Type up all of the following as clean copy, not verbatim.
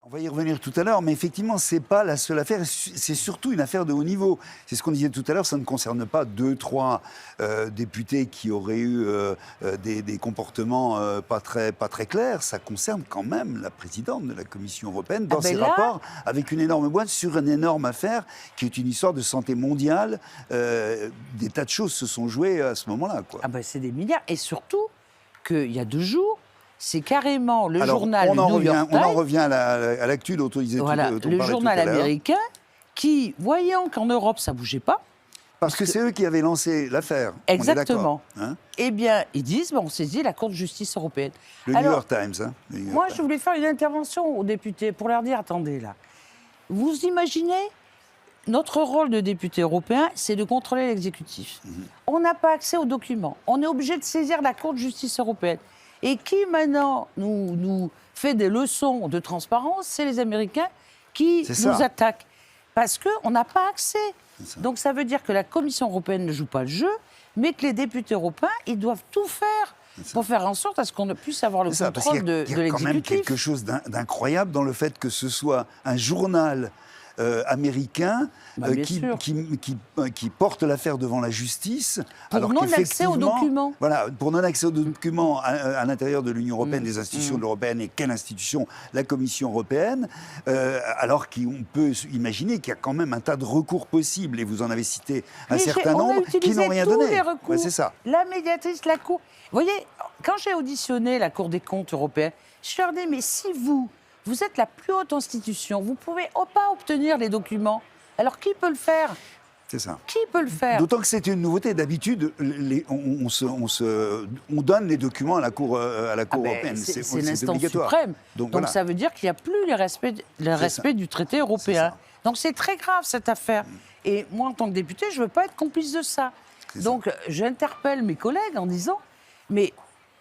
On va y revenir tout à l'heure, mais effectivement, ce n'est pas la seule affaire. C'est surtout une affaire de haut niveau. C'est ce qu'on disait tout à l'heure, ça ne concerne pas 2-3 députés qui auraient eu des comportements pas très clairs. Ça concerne quand même la présidente de la Commission européenne dans ses rapports avec une énorme boîte sur une énorme affaire qui est une histoire de santé mondiale. Des tas de choses se sont jouées à ce moment-là, quoi. Ah ben, c'est des milliards. Et surtout qu'il y a 2 jours, c'est carrément le journal New York Times. On en revient à l'actu dont on disait le journal américain qui, voyant qu'en Europe ça ne bougeait pas. Parce que c'est eux qui avaient lancé l'affaire. Exactement. On est d'accord, hein ? Eh bien, ils disent, on saisit la Cour de justice européenne. New York Times. Hein, moi, je voulais faire une intervention aux députés pour leur dire, attendez là, vous imaginez, notre rôle de député européen, c'est de contrôler l'exécutif. On n'a pas accès aux documents. On est obligé de saisir la Cour de justice européenne. Et qui maintenant nous fait des leçons de transparence, c'est les Américains qui nous attaquent. Parce qu'on n'a pas accès. Donc ça veut dire que la Commission européenne ne joue pas le jeu, mais que les députés européens, ils doivent tout faire pour faire en sorte à ce qu'on puisse avoir le contrôle de l'exécutif. Il y a quand même quelque chose d'incroyable dans le fait que ce soit un journal américain qui porte l'affaire devant la justice. Pour non-accès aux documents. Voilà, pour non-accès aux documents à l'intérieur de l'Union européenne, des institutions européennes, et quelle institution ? La Commission européenne, alors qu'on peut imaginer qu'il y a quand même un tas de recours possibles, et vous en avez cité un certain nombre, qui n'ont rien donné. Les recours. Ouais, c'est ça. La médiatrice, la Cour... Vous voyez, quand j'ai auditionné la Cour des comptes européenne, je leur dis, mais si vous êtes la plus haute institution, vous ne pouvez pas obtenir les documents. Alors qui peut le faire ? C'est ça. Qui peut le faire ? D'autant que c'est une nouveauté. D'habitude, on donne les documents à la Cour européenne. C'est l'instance suprême. Donc voilà. Ça veut dire qu'il n'y a plus le respect du traité européen. Donc c'est très grave cette affaire. Et moi, en tant que député, je ne veux pas être complice de ça. Donc j'interpelle mes collègues en disant, mais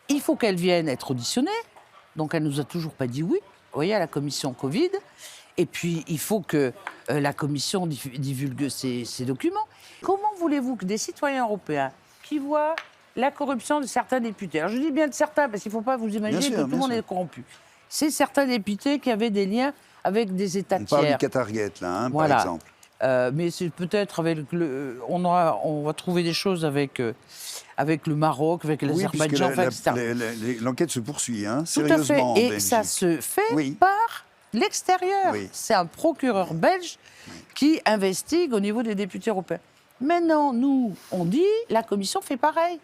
il faut qu'elles viennent être auditionnées. Donc elle ne nous a toujours pas dit oui. Vous voyez, à la commission Covid. Et puis, il faut que la commission divulgue ces documents. Comment voulez-vous que des citoyens européens qui voient la corruption de certains députés, alors je dis bien de certains, parce qu'il ne faut pas vous imaginer que tout le monde est corrompu, c'est certains députés qui avaient des liens avec des États tiers. On parle du Qatargate, là, hein, voilà. par exemple. Mais c'est peut-être avec on va trouver des choses avec le Maroc, avec l'Azerbaïdjan, etc. L'enquête se poursuit, hein, tout à fait. Et ça se fait par l'extérieur. Oui. C'est un procureur belge qui investigue au niveau des députés européens. Maintenant, nous, on dit, la Commission fait pareil.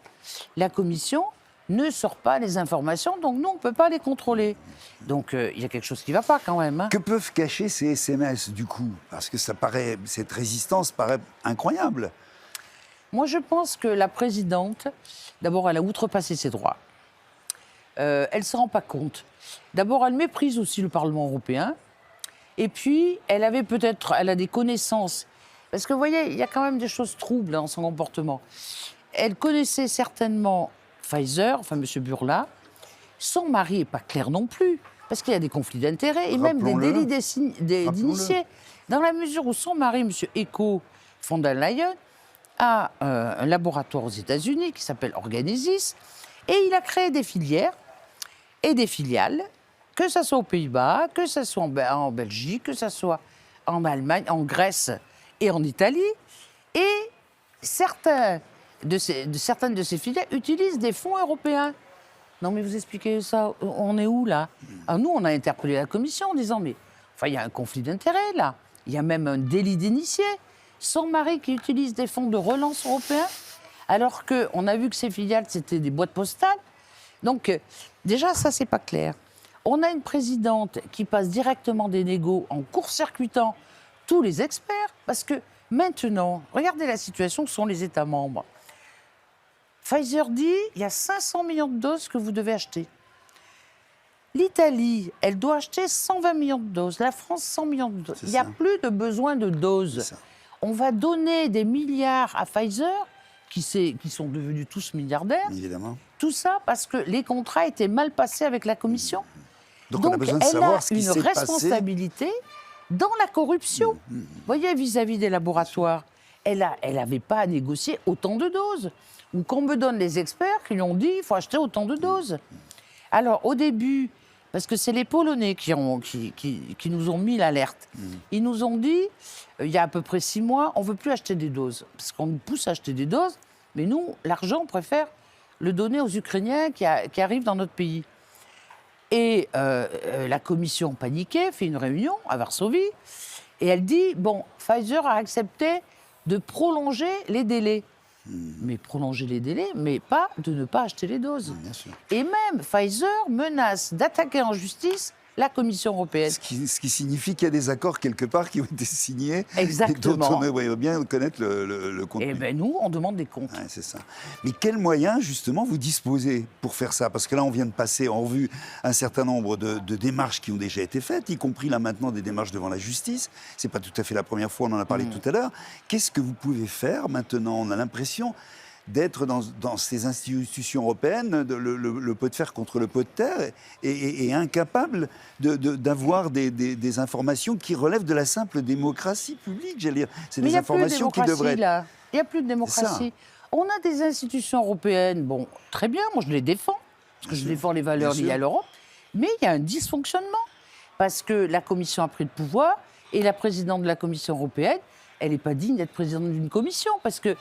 La Commission ne sort pas les informations, donc nous, on ne peut pas les contrôler. Donc, il y a quelque chose qui ne va pas quand même. Hein. Que peuvent cacher ces SMS, du coup ? Parce que cette résistance paraît incroyable. Moi, je pense que la présidente, d'abord, elle a outrepassé ses droits. Elle ne se rend pas compte. D'abord, elle méprise aussi le Parlement européen. Et puis, elle a des connaissances. Parce que, vous voyez, il y a quand même des choses troubles dans son comportement. Elle connaissait certainement Pfizer, enfin, M. Burla. Son mari n'est pas clair non plus. Parce qu'il y a des conflits d'intérêts et même des délits d'initiés. Dans la mesure où son mari, M. Echo von der Leyen, a un laboratoire aux États-Unis qui s'appelle Organisis. Et il a créé des filières et des filiales, que ce soit aux Pays-Bas, que ce soit en Belgique, que ce soit en Allemagne, en Grèce et en Italie. Et certaines de ces filiales utilisent des fonds européens. Non, mais vous expliquez ça, on est où, là ? Alors, nous, on a interpellé la Commission en disant, mais enfin, il y a un conflit d'intérêts, là. Il y a même un délit d'initié. Son mari qui utilise des fonds de relance européens, alors qu'on a vu que ces filiales, c'était des boîtes postales. Donc, déjà, ça, c'est pas clair. On a une présidente qui passe directement des négos en court-circuitant tous les experts, parce que maintenant, regardez la situation que sont les États membres. Pfizer dit, il y a 500 millions de doses que vous devez acheter. L'Italie, elle doit acheter 120 millions de doses. La France, 100 millions de doses. Il n'y a plus de besoin de doses. On va donner des milliards à Pfizer, qui sont devenus tous milliardaires. Évidemment. Tout ça parce que les contrats étaient mal passés avec la Commission. Donc on a besoin de savoir ce qui s'est passé. Elle a une responsabilité dans la corruption. Vous voyez, vis-à-vis des laboratoires, elle n'avait pas à négocier autant de doses. Ou qu'on me donne les experts qui lui ont dit qu'il faut acheter autant de doses. Alors, au début, parce que c'est les Polonais qui nous ont mis l'alerte. Ils nous ont dit, il y a à peu près 6 mois, on ne veut plus acheter des doses, parce qu'on nous pousse à acheter des doses, mais nous, l'argent, on préfère le donner aux Ukrainiens qui arrivent dans notre pays. Et la commission paniquée fait une réunion à Varsovie, et elle dit, bon, Pfizer a accepté de prolonger les délais. Mais prolonger les délais, mais pas de ne pas acheter les doses. Bien sûr. Et même Pfizer menace d'attaquer en justice la Commission européenne. Ce qui signifie qu'il y a des accords quelque part qui ont été signés. Exactement. Et dont on aimerait bien connaître le contenu. Et bien nous, on demande des comptes. Ouais, c'est ça. Mais quels moyens, justement, vous disposez pour faire ça? Parce que là, on vient de passer en revue un certain nombre de démarches qui ont déjà été faites, y compris là maintenant des démarches devant la justice. C'est pas tout à fait la première fois, on en a parlé tout à l'heure. Qu'est-ce que vous pouvez faire maintenant? On a l'impression d'être dans ces institutions européennes, le pot de fer contre le pot de terre, et incapable d'avoir des informations qui relèvent de la simple démocratie publique, j'allais dire. C'est des informations qui devraient... Là. Il n'y a plus de démocratie. On a des institutions européennes, bon, très bien, moi je les défends, parce que je défends les valeurs liées à l'Europe, mais il y a un dysfonctionnement, parce que la Commission a pris le pouvoir, et la présidente de la Commission européenne, elle n'est pas digne d'être présidente d'une commission, parce que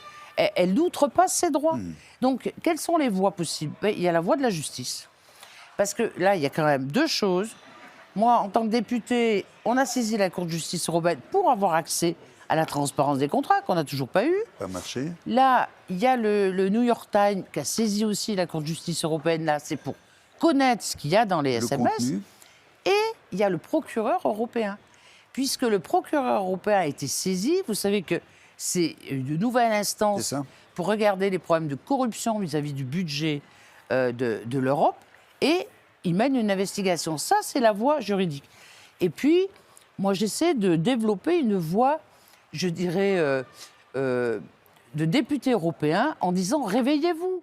elle n'outrepasse ses droits. Donc, quelles sont les voies possibles? Il y a la voie de la justice. Parce que là, il y a quand même 2 choses. Moi, en tant que député, on a saisi la Cour de justice européenne pour avoir accès à la transparence des contrats, qu'on n'a toujours pas eu. Pas marché. Là, il y a le New York Times qui a saisi aussi la Cour de justice européenne. Là, c'est pour connaître ce qu'il y a dans les SMS. Contenu. Et il y a le procureur européen. Puisque le procureur européen a été saisi, vous savez que c'est une nouvelle instance pour regarder les problèmes de corruption vis-à-vis du budget de l'Europe, et il mène une investigation. Ça, c'est la voie juridique. Et puis, moi, j'essaie de développer une voie, je dirais, de député européen en disant « réveillez-vous ».